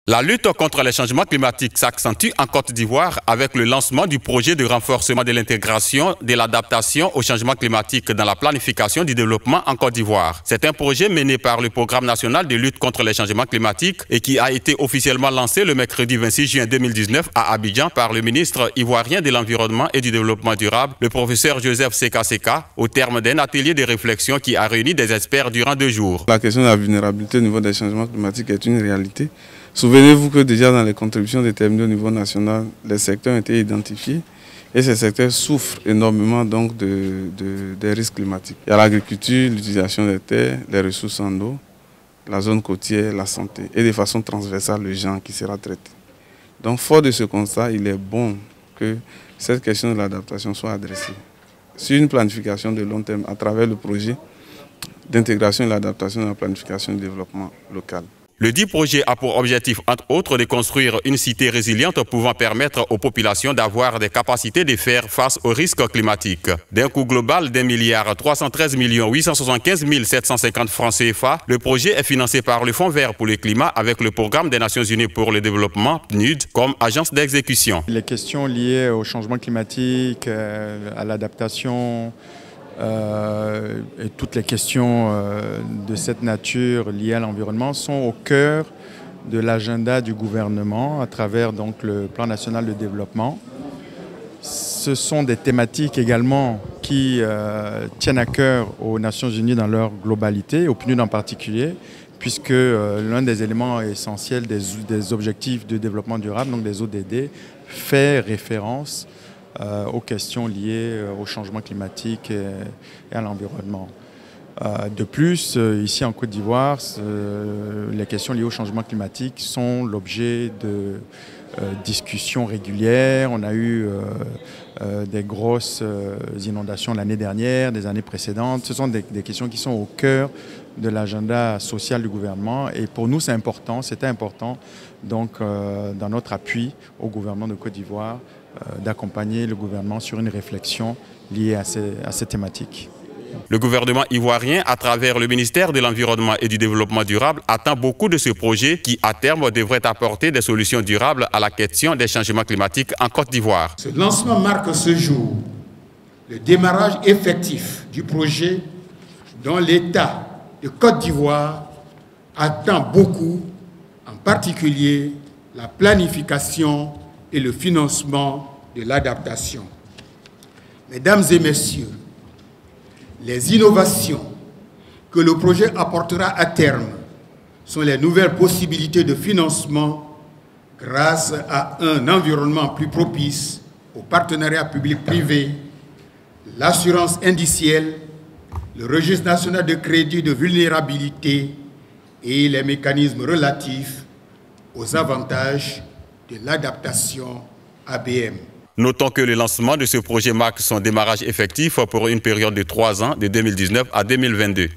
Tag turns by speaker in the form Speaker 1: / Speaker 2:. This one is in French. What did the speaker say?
Speaker 1: La lutte contre les changements climatiques s'accentue en Côte d'Ivoire avec le lancement du projet de renforcement de l'intégration de l'adaptation au changement climatique dans la planification du développement en Côte d'Ivoire. C'est un projet mené par le Programme national de lutte contre les changements climatiques et qui a été officiellement lancé le mercredi 26 juin 2019 à Abidjan par le ministre ivoirien de l'Environnement et du Développement durable, le professeur Joseph Seka Seka, au terme d'un atelier de réflexion qui a réuni des experts durant 2 jours.
Speaker 2: La question de la vulnérabilité au niveau des changements climatiques est une réalité. Souvenez-vous que déjà dans les contributions déterminées au niveau national, les secteurs ont été identifiés et ces secteurs souffrent énormément donc des risques climatiques. Il y a l'agriculture, l'utilisation des terres, les ressources en eau, la zone côtière, la santé et de façon transversale le genre qui sera traité. Donc fort de ce constat, il est bon que cette question de l'adaptation soit adressée sur une planification de long terme à travers le projet d'intégration et l'adaptation de la planification du développement local.
Speaker 1: Le dit projet a pour objectif, entre autres, de construire une cité résiliente pouvant permettre aux populations d'avoir des capacités de faire face aux risques climatiques. D'un coût global d'1,313 875 750 francs CFA, le projet est financé par le Fonds vert pour le climat avec le Programme des Nations Unies pour le développement, PNUD, comme agence d'exécution.
Speaker 3: Les questions liées au changement climatique, à l'adaptation, et toutes les questions de cette nature liées à l'environnement sont au cœur de l'agenda du gouvernement à travers donc, le plan national de développement. Ce sont des thématiques également qui tiennent à cœur aux Nations Unies dans leur globalité, au PNUD en particulier, puisque l'un des éléments essentiels des objectifs de développement durable, donc des ODD, fait référence aux questions liées au changement climatique et à l'environnement. De plus, ici en Côte d'Ivoire, les questions liées au changement climatique sont l'objet de discussions régulières. On a eu des grosses inondations l'année dernière, des années précédentes. Ce sont des questions qui sont au cœur de l'agenda social du gouvernement. Et pour nous, c'est important, c'était important donc, dans notre appui au gouvernement de Côte d'Ivoire, d'accompagner le gouvernement sur une réflexion liée à ces thématiques.
Speaker 1: Le gouvernement ivoirien, à travers le ministère de l'Environnement et du Développement durable, attend beaucoup de ce projet qui, à terme, devrait apporter des solutions durables à la question des changements climatiques en Côte d'Ivoire.
Speaker 4: Ce lancement marque ce jour le démarrage effectif du projet dont l'État de Côte d'Ivoire attend beaucoup, en particulier la planification et le financement de l'adaptation. Mesdames et messieurs, les innovations que le projet apportera à terme sont les nouvelles possibilités de financement grâce à un environnement plus propice au partenariat public-privé, l'assurance indicielle, le registre national de crédit de vulnérabilité et les mécanismes relatifs aux avantages de l'adaptation ABM.
Speaker 1: Notons que le lancement de ce projet marque son démarrage effectif pour une période de 3 ans, de 2019 à 2022.